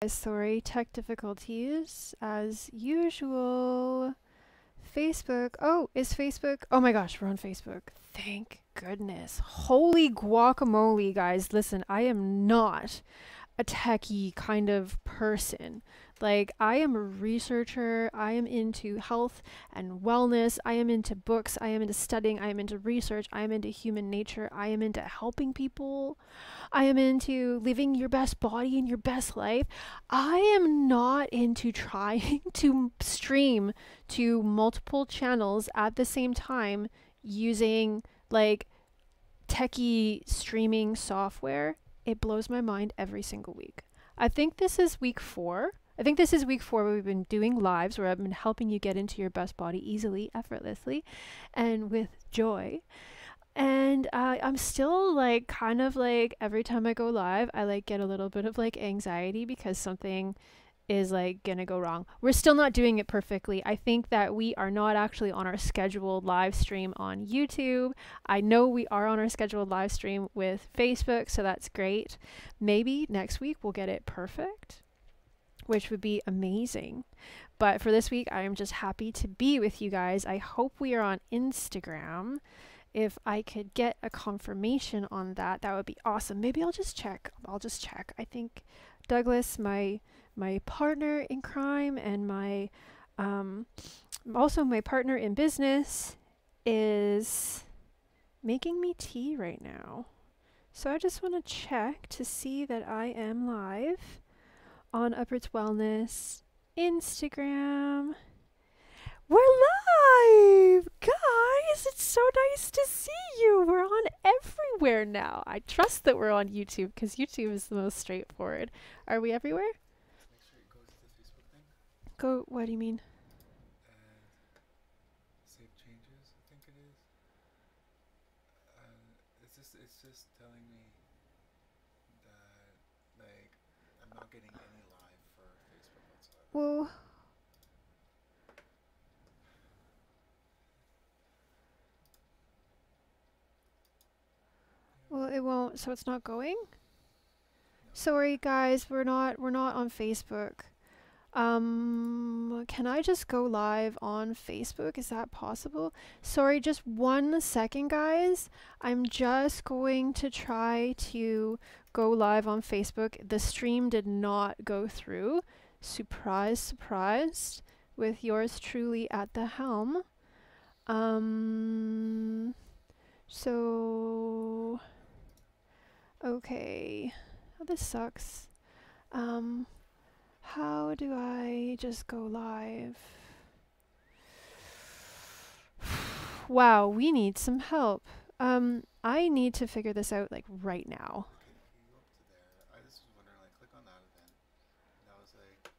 Sorry, tech difficulties as usual. Facebook. Oh, is Facebook? Oh my gosh, we're on Facebook. Thank goodness. Holy guacamole, guys. Listen, I am not a techie kind of person. Like, I am a researcher. I am into health and wellness. I am into books. I am into studying. I am into research. I am into human nature. I am into helping people. I am into living your best body and your best life. I am not into trying to stream to multiple channels at the same time using like techie streaming software. It blows my mind every single week. I think this is week 4. I think this is week 4 where we've been doing lives where I've been helping you get into your best body easily, effortlessly, and with joy. And I'm still like kind of like every time I go live, I like get a little bit of like anxiety because something is like gonna go wrong. We're still not doing it perfectly. I think that we are not actually on our scheduled live stream on YouTube. I know we are on our scheduled live stream with Facebook, so that's great. Maybe next week we'll get it perfect, which would be amazing. But for this week, I am just happy to be with you guys. I hope we are on Instagram. If I could get a confirmation on that, that would be awesome. Maybe I'll just check. I think Douglas, my partner in crime and my also my partner in business, is making me tea right now. So I just want to check to see that I am live on Upwards Wellness Instagram. We're live! Guys, it's so nice to see you. We're on everywhere now. I trust that we're on YouTube because YouTube is the most straightforward. Are we everywhere? Make sure you go to the Facebook thing. Go, what do you mean? Save changes, I think it is. It's just telling me that, like, I'm not getting any live for Facebook whatsoever. Well, it won't, so it's not going? No. Sorry guys, we're not on Facebook. Can I just go live on Facebook? Is that possible? Sorry, just 1 second, guys. I'm just going to try to go live on Facebook. The stream did not go through. Surprise, surprise, with yours truly at the helm. So, okay. Oh, this sucks. How do I just go live? Wow, we need some help. I need to figure this out like right now. Okay, if you go up to there, I just was wondering, like, click on that event. That was like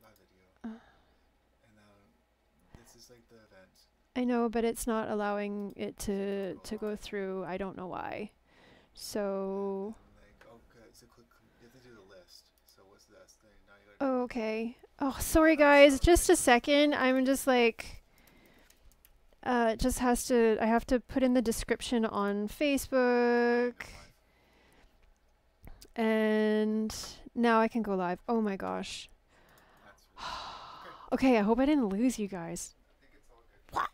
live video. And this is like the event. I know, but it's not allowing it to go through. I don't know why. So, Like, okay, so click, you have to do the list. So what's this thing? Now you gotta oh, okay. Oh, sorry guys, just a second. I'm just like, it just has to, I have to put in the description on Facebook. And now I can go live. Oh my gosh. Okay, I hope I didn't lose you guys. I think it's all good.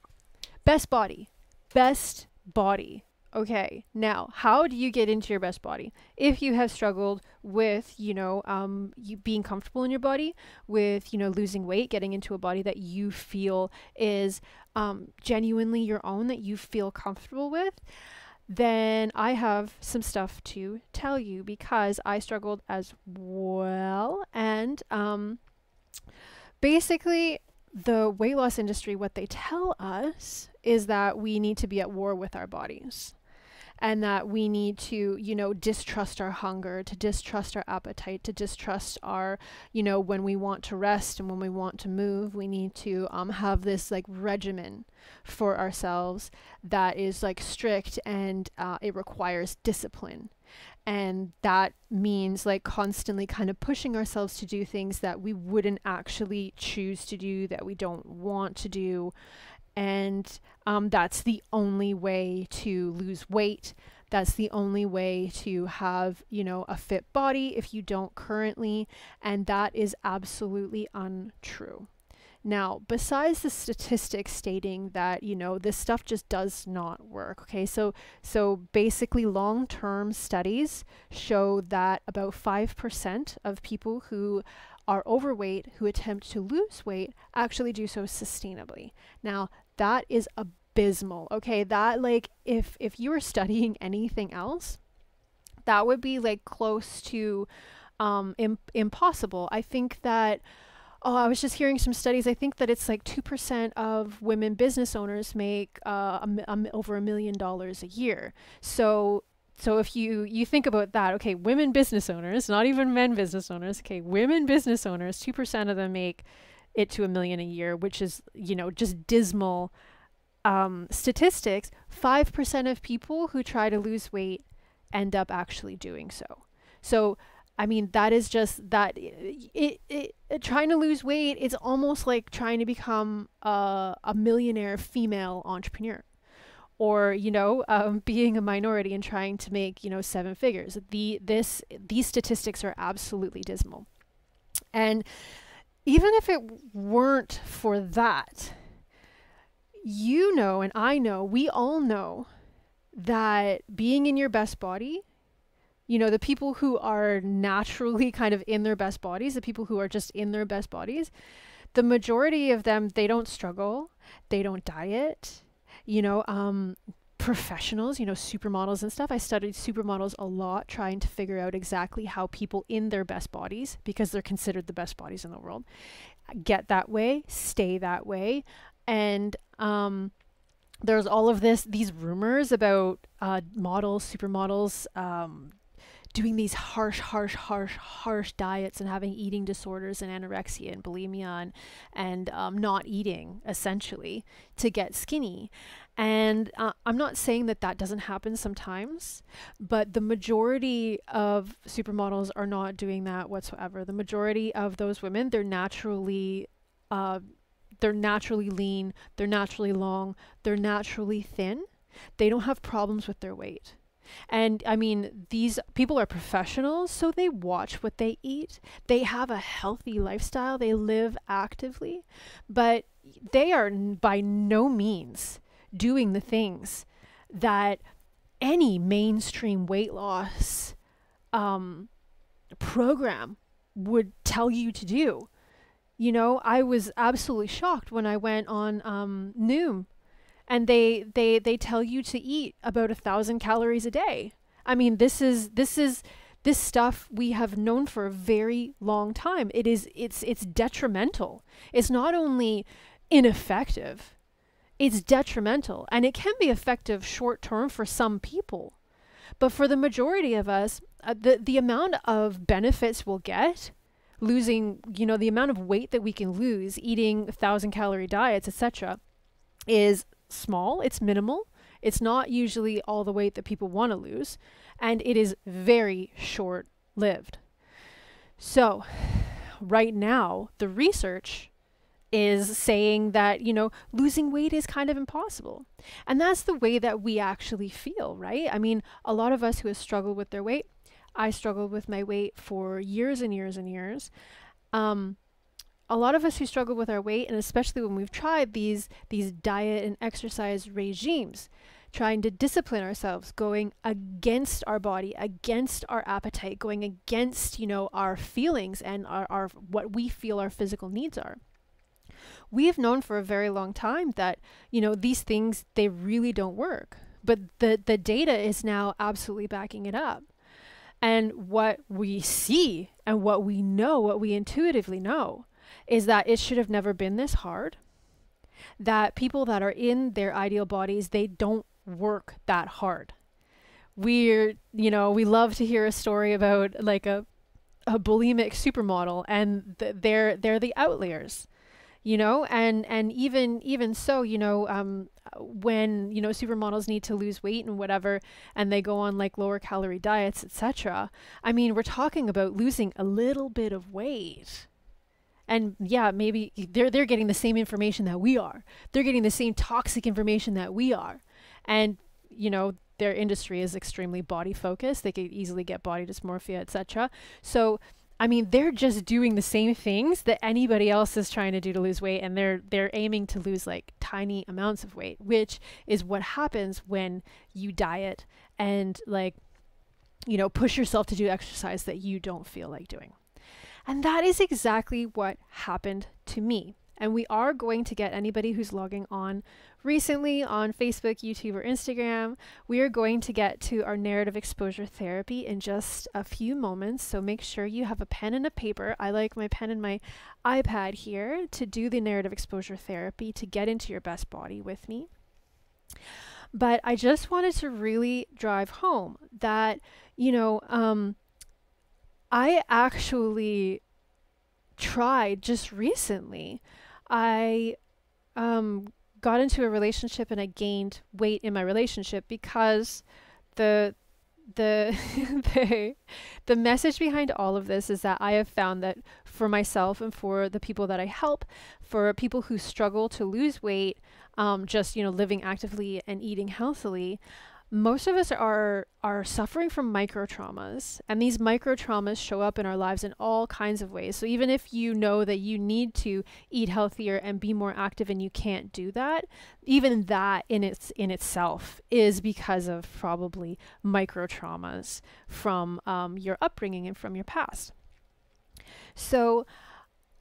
Best body. Best body. Okay, now, how do you get into your best body? If you have struggled with, you being comfortable in your body, with, losing weight, getting into a body that you feel is genuinely your own, that you feel comfortable with, then I have some stuff to tell you because I struggled as well. And basically, the weight loss industry, what they tell us is that we need to be at war with our bodies. And that we need to, distrust our hunger, to distrust our appetite, to distrust our, when we want to rest and when we want to move, we need to have this like regimen for ourselves that is like strict, and it requires discipline. And that means like constantly kind of pushing ourselves to do things that we wouldn't actually choose to do, that we don't want to do. And that's the only way to lose weight. That's the only way to have, a fit body if you don't currently. And that is absolutely untrue. Now, besides the statistics stating that, this stuff just does not work. Okay, so basically long-term studies show that about 5% of people who are overweight who attempt to lose weight actually do so sustainably. Now, that is abysmal. Okay, that, like, if you were studying anything else, that would be like close to impossible. I think that I was just hearing some studies. I think that it's like 2% of women business owners make over $1 million a year. So if you think about that, okay, women business owners, not even men business owners, okay, women business owners, 2% of them make it to $1 million a year, which is, just dismal statistics. 5% of people who try to lose weight end up actually doing so. So I mean, that is just that trying to lose weight, it's almost like trying to become a millionaire female entrepreneur, or, being a minority and trying to make, 7 figures. These statistics are absolutely dismal. And even if it weren't for that, and I know, we all know that being in your best body, the people who are naturally kind of in their best bodies, the people who are just in their best bodies, the majority of them, they don't struggle, they don't diet, professionals, supermodels and stuff. I studied supermodels a lot, trying to figure out exactly how people in their best bodies, because they're considered the best bodies in the world, get that way, stay that way. And there's all of these rumors about models, supermodels, doing these harsh diets and having eating disorders and anorexia and bulimia and not eating, essentially, to get skinny. And I'm not saying that doesn't happen sometimes, but the majority of supermodels are not doing that whatsoever. The majority of those women, they're naturally lean, they're naturally long, they're naturally thin. They don't have problems with their weight. And I mean, these people are professionals, so they watch what they eat. They have a healthy lifestyle. They live actively, but they are by no means doing the things that any mainstream weight loss program would tell you to do. I was absolutely shocked when I went on Noom. And they tell you to eat about 1,000 calories a day. I mean, this stuff we have known for a very long time. It's detrimental. It's not only ineffective, it's detrimental. And it can be effective short term for some people. But for the majority of us, the amount of benefits we'll get, losing, the amount of weight that we can lose eating 1,000-calorie diets, etc., is small. It's minimal. It's not usually all the weight that people want to lose, and it is very short-lived. So right now, the research is saying that, losing weight is kind of impossible. And that's the way that we actually feel, right? I mean, a lot of us who have struggled with their weight, I struggled with my weight for years and years and years. A lot of us who struggle with our weight, and especially when we've tried these diet and exercise regimes, trying to discipline ourselves, going against our body, against our appetite, going against, our feelings and our what we feel our physical needs are. We have known for a very long time that, these things, they really don't work. But the data is now absolutely backing it up. And what we see and what we know, what we intuitively know, is that it should have never been this hard. That people that are in their ideal bodies, they don't work that hard. We love to hear a story about like a bulimic supermodel, and they're the outliers, and even so, when, supermodels need to lose weight and whatever, and they go on like lower calorie diets, etc. I mean, we're talking about losing a little bit of weight. And yeah, maybe they're getting the same information that we are. They're getting the same toxic information that we are. And, their industry is extremely body focused. They could easily get body dysmorphia, etc. So I mean, they're just doing the same things that anybody else is trying to do to lose weight, and they're aiming to lose like tiny amounts of weight, which is what happens when you diet and like, you know, push yourself to do exercise that you don't feel like doing. And that is exactly what happened to me. And we are going to get anybody who's logging on recently on Facebook, YouTube, or Instagram. We are going to get to our narrative exposure therapy in just a few moments. So make sure you have a pen and a paper. I like my pen and my iPad here to do the narrative exposure therapy to get into your best body with me. But I just wanted to really drive home that, you know, I actually tried just recently. I got into a relationship and I gained weight in my relationship because the the message behind all of this is that I have found that for myself and for the people that I help, for people who struggle to lose weight, just, you know, living actively and eating healthily, most of us are suffering from microtraumas, and these microtraumas show up in our lives in all kinds of ways. So even if you know that you need to eat healthier and be more active and you can't do that, even that in itself is because of probably microtraumas from your upbringing and from your past. So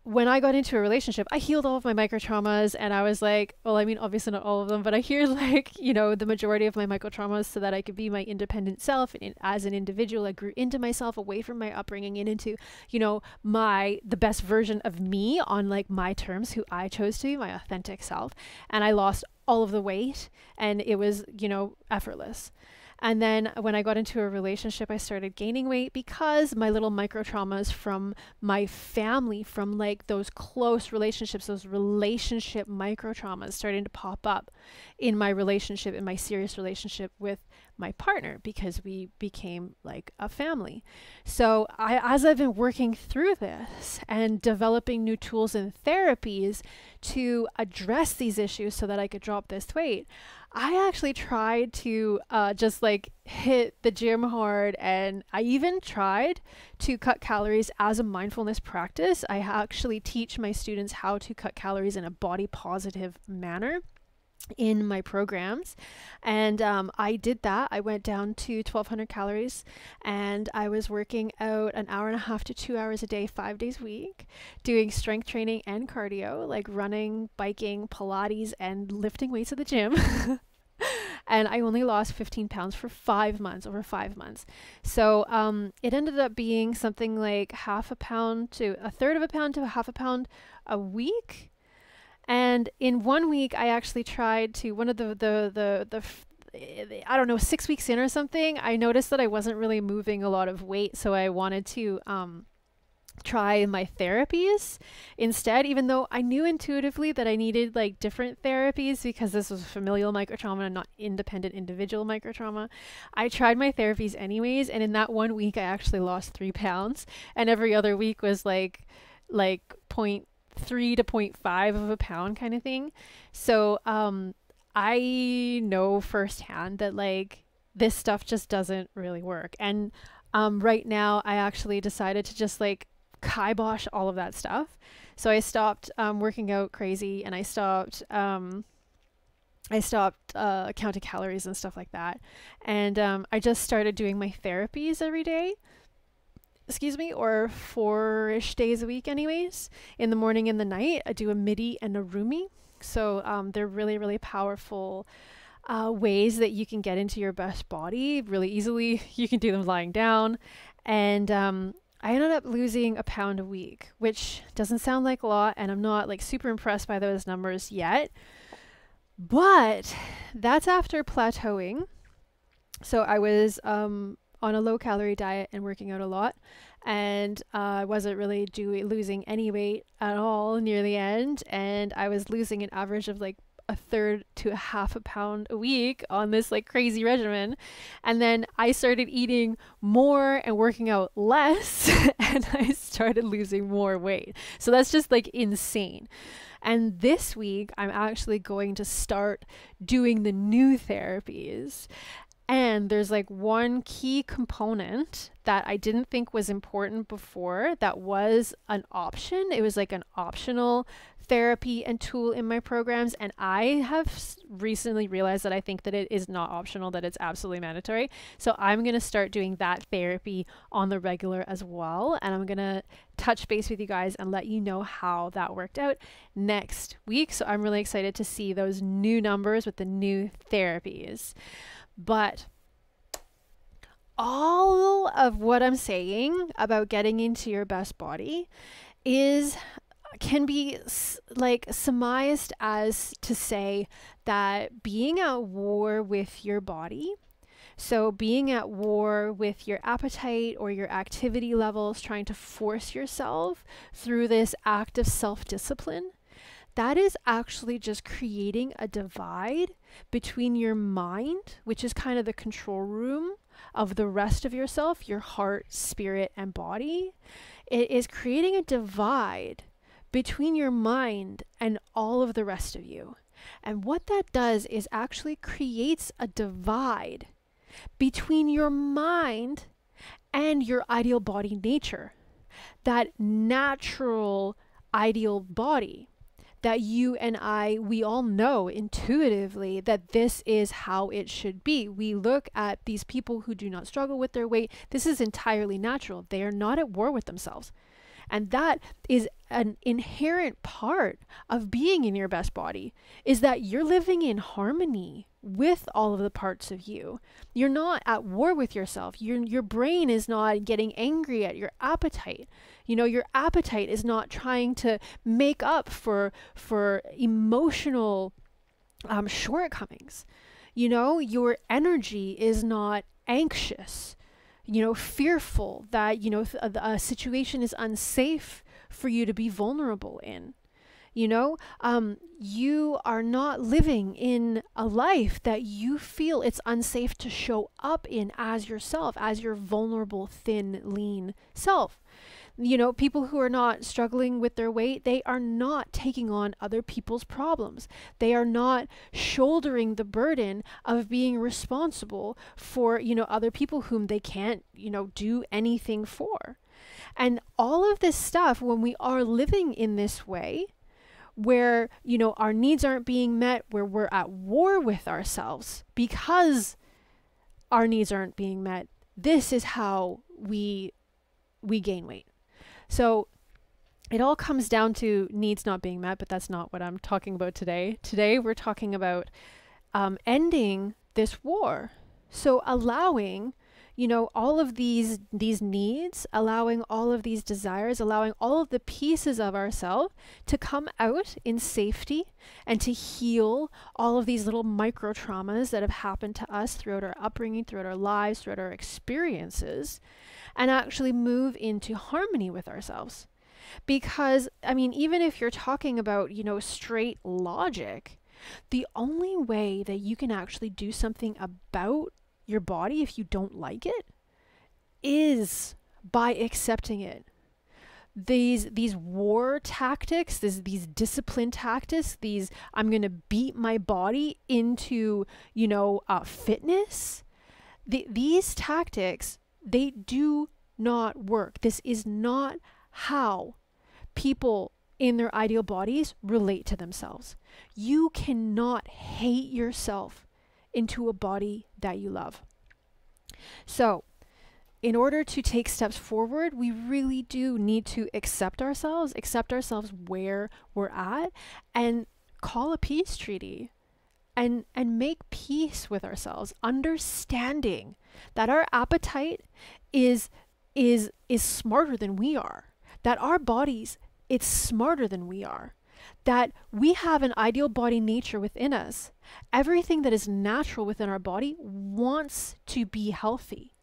when I got into a relationship, I healed all of my microtraumas, and I was like, well, I mean, obviously not all of them, but I healed like, you know, the majority of my microtraumas so that I could be my independent self. And as an individual, I grew into myself away from my upbringing and into, you know, the best version of me on like my terms, who I chose to be, my authentic self. And I lost all of the weight, and it was, you know, effortless. And then when I got into a relationship, I started gaining weight because my little microtraumas from my family, from like those close relationships, those relationship microtraumas started to pop up in my relationship, in my serious relationship with my partner, because we became like a family. So as I've been working through this and developing new tools and therapies to address these issues so that I could drop this weight, I actually tried to just like hit the gym hard, and I even tried to cut calories as a mindfulness practice. I actually teach my students how to cut calories in a body positive manner in my programs, and I did that. I went down to 1,200 calories, and I was working out an hour and a half to 2 hours a day, 5 days a week, doing strength training and cardio, like running, biking, Pilates, and lifting weights at the gym. And I only lost 15 pounds for 5 months, over 5 months. So it ended up being something like half a pound to a third of a pound to a half a pound a week. And in 1 week, I actually tried to, one of I don't know, 6 weeks in or something, I noticed that I wasn't really moving a lot of weight. So I wanted to try my therapies instead, even though I knew intuitively that I needed like different therapies because this was familial microtrauma and not independent individual microtrauma. I tried my therapies anyways, and in that 1 week I actually lost 3 pounds, and every other week was like 0.3 to 0.5 of a pound kind of thing. So I know firsthand that like this stuff just doesn't really work. And right now I actually decided to just like kibosh all of that stuff. So I stopped working out crazy, and I stopped counting calories and stuff like that. And I just started doing my therapies every day, or 4-ish days a week anyways. In the morning and the night, I do a midi and a rumi. So they're really, really powerful ways that you can get into your best body really easily. You can do them lying down. And I ended up losing a pound a week, which doesn't sound like a lot, and I'm not like super impressed by those numbers yet. But that's after plateauing. So I was on a low calorie diet and working out a lot, and I wasn't really losing any weight at all near the end, and I was losing an average of like a third to a half a pound a week on this like crazy regimen. And then I started eating more and working out less, and I started losing more weight. So that's just like insane. And this week I'm actually going to start doing the new therapies. And there's like one key component that I didn't think was important before that was an option. It was like an optional therapy and tool in my programs. And I have recently realized that I think that it is not optional, that it's absolutely mandatory. So I'm going to start doing that therapy on the regular as well. And I'm going to touch base with you guys and let you know how that worked out next week. So I'm really excited to see those new numbers with the new therapies. But all of what I'm saying about getting into your best body can be like surmised as to say that being at war with your body, so being at war with your appetite or your activity levels, trying to force yourself through this act of self-discipline, that is actually just creating a divide between your mind, which is kind of the control room of the rest of yourself, your heart, spirit, and body. It is creating a divide between your mind and all of the rest of you. And what that does is actually creates a divide between your mind and your ideal body nature, that natural ideal body that you and we all know intuitively that this is how it should be. We look at these people who do not struggle with their weight. This is entirely natural. They are not at war with themselves. And that is an inherent part of being in your best body, is that you're living in harmony with all of the parts of you. You're not at war with yourself. Your brain is not getting angry at your appetite. You know, your appetite is not trying to make up for emotional shortcomings. You know, your energy is not anxious, fearful that, a situation is unsafe for you to be vulnerable in. You are not living in a life that you feel it's unsafe to show up in as yourself, as your vulnerable, thin, lean self. People who are not struggling with their weight, they are not taking on other people's problems. They are not shouldering the burden of being responsible for, other people whom they can't, do anything for. And all of this stuff, when we are living in this way, where, our needs aren't being met, where we're at war with ourselves because our needs aren't being met, this is how we gain weight. So it all comes down to needs not being met, but that's not what I'm talking about today. Today we're talking about ending this war. So allowing, all of these needs, allowing all of these desires, allowing all of the pieces of ourselves to come out in safety and to heal all of these little micro traumas that have happened to us throughout our upbringing, throughout our lives, throughout our experiences, and actually move into harmony with ourselves. Because, even if you're talking about, straight logic, the only way that you can actually do something about your body if you don't like it is by accepting it. These war tactics, these discipline tactics, I'm going to beat my body into, fitness. These tactics, they do not work. This is not how people in their ideal bodies relate to themselves. You cannot hate yourself into a body that you love. So, in order to take steps forward, we really do need to accept ourselves where we're at, and call a peace treaty and make peace with ourselves, understanding that our appetite is smarter than we are, that our bodies, it's smarter than we are, that we have an ideal body nature within us. Everything that is natural within our body wants to be healthy.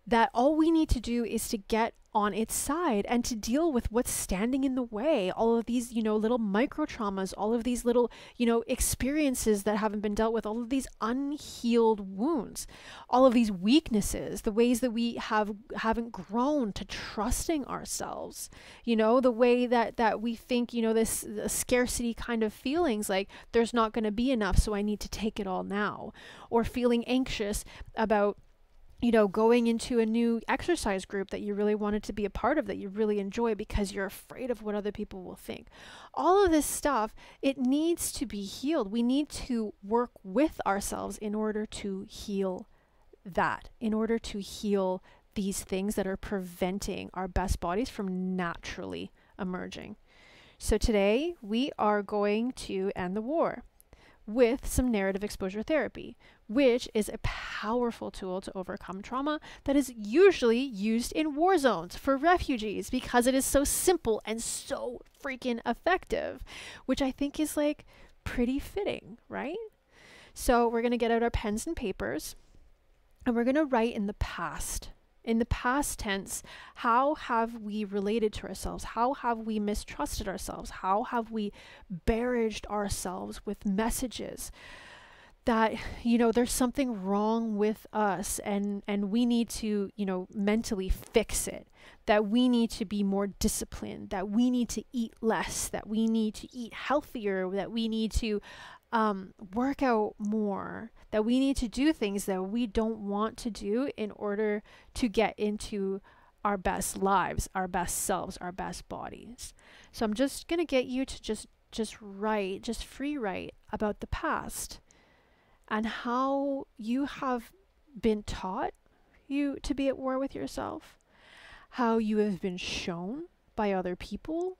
that all we need to do is to get on its side and to deal with what's standing in the way. All of these, little micro traumas, all of these little, experiences that haven't been dealt with, all of these unhealed wounds, all of these weaknesses, the ways that we haven't grown to trusting ourselves, the way that we think, this scarcity kind of feelings, like there's not going to be enough, so I need to take it all now, or feeling anxious about going into a new exercise group that you really wanted to be a part of, that you really enjoy, because you're afraid of what other people will think. All of this stuff, it needs to be healed. We need to work with ourselves in order to heal that, in order to heal these things that are preventing our best bodies from naturally emerging. So today we are going to end the war with some narrative exposure therapy, which is a powerful tool to overcome trauma that is usually used in war zones for refugees because it is so simple and so freaking effective, which I think is like pretty fitting, right? So we're going to get out our pens and papers and we're going to write in the past. In the past tense, how have we related to ourselves? How have we mistrusted ourselves? How have we barraged ourselves with messages that, there's something wrong with us and we need to, mentally fix it, that we need to be more disciplined, that we need to eat less, that we need to eat healthier, that we need to work out more, that we need to do things that we don't want to do in order to get into our best lives, our best selves, our best bodies. So I'm just going to get you to just write, just free write about the past and how you have been taught to be at war with yourself, how you have been shown by other people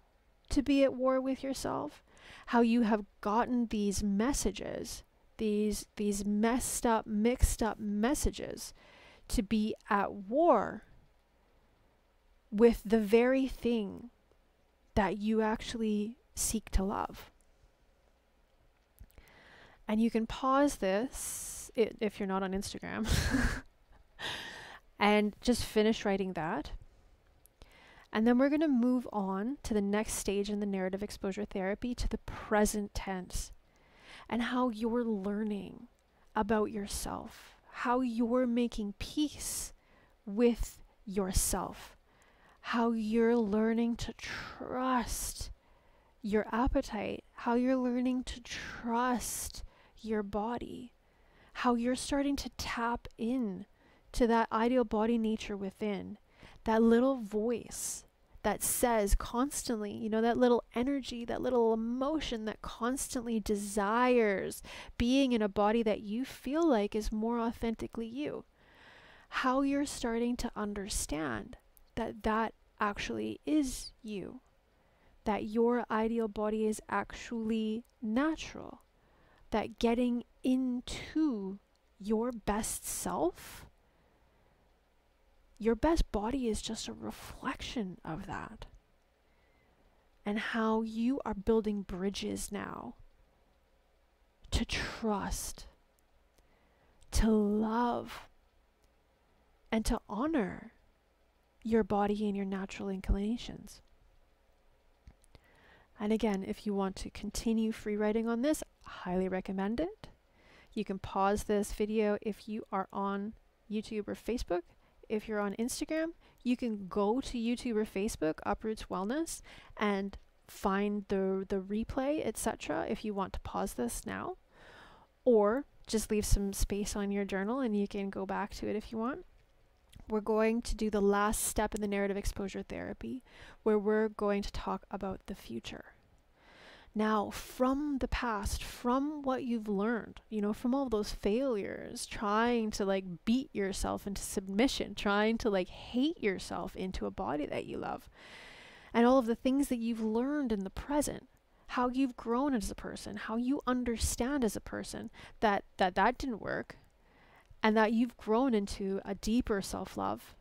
to be at war with yourself, how you have gotten these messages, these messed up, mixed up messages to be at war with the very thing that you actually seek to love. And you can pause this if you're not on Instagram and just finish writing that. And then we're going to move on to the next stage in the narrative exposure therapy, to the present tense, and how you're learning about yourself, how you're making peace with yourself, how you're learning to trust your appetite, how you're learning to trust your body, how you're starting to tap in to that ideal body nature within, that little voice that says constantly, that little energy, that little emotion that constantly desires being in a body that you feel like is more authentically you. How you're starting to understand that that actually is you, that your ideal body is actually natural, that getting into your best self, your best body is just a reflection of that. And how you are building bridges now to trust, to love, and to honor your body and your natural inclinations. And again, if you want to continue free writing on this, I highly recommend it. You can pause this video if you are on YouTube or Facebook. If you're on Instagram, you can go to YouTube or Facebook, Uproots Wellness, and find the replay, etc. if you want to pause this now. Or just leave some space on your journal and you can go back to it if you want. We're going to do the last step in the narrative exposure therapy, where we're going to talk about the future. Now, from the past, from what you've learned, from all those failures, trying to beat yourself into submission, trying to hate yourself into a body that you love, and all of the things that you've learned in the present, how you've grown as a person, how you understand as a person that didn't work, and that you've grown into a deeper self-love.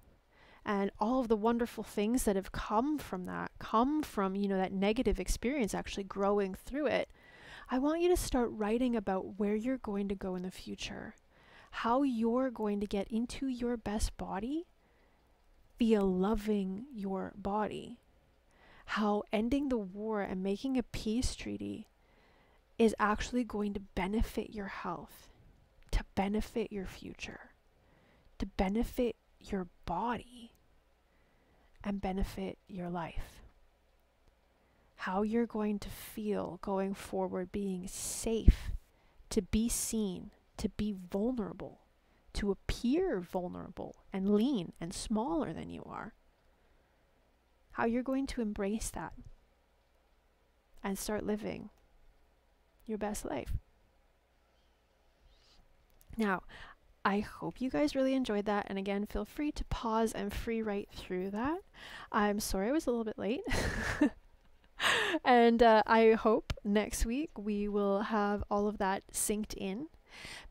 And all of the wonderful things that have come from that, that negative experience, actually growing through it. I want you to start writing about where you're going to go in the future, how you're going to get into your best body via loving your body. How ending the war and making a peace treaty is actually going to benefit your health, to benefit your future, to benefit your body, and benefit your life. How you're going to feel going forward, being safe, to be seen, to be vulnerable, to appear vulnerable and lean and smaller than you are. How you're going to embrace that and start living your best life. Now, I hope you guys really enjoyed that. And again, feel free to pause and free write through that. I'm sorry I was a little bit late. And I hope next week we will have all of that synced in,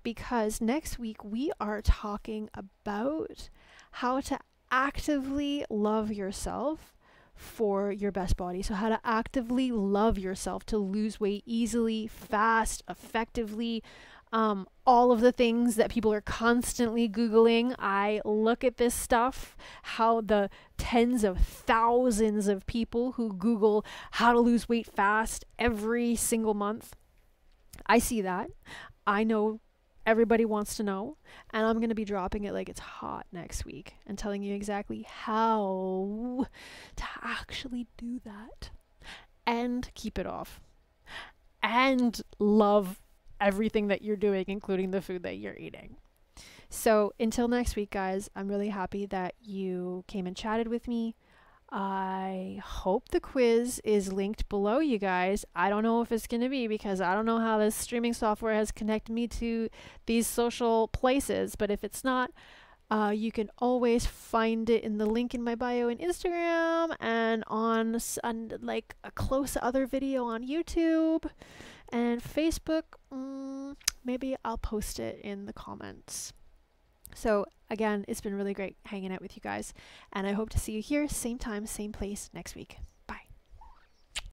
because next week we are talking about how to actively love yourself for your best body. So how to actively love yourself to lose weight easily, fast, effectively, all of the things that people are constantly Googling. I look at this stuff, how the tens of thousands of people who Google how to lose weight fast every single month. I see that. I know everybody wants to know, and I'm going to be dropping it like it's hot next week and telling you exactly how to actually do that and keep it off and love everything that you're doing, including the food that you're eating. So until next week, guys, I'm really happy that you came and chatted with me. I hope the quiz is linked below, you guys. I don't know if it's going to be, because I don't know how this streaming software has connected me to these social places, but if it's not, you can always find it in the link in my bio in Instagram and on like a close other video on YouTube and Facebook. Maybe I'll post it in the comments. So again, it's been really great hanging out with you guys, and I hope to see you here, same time, same place next week.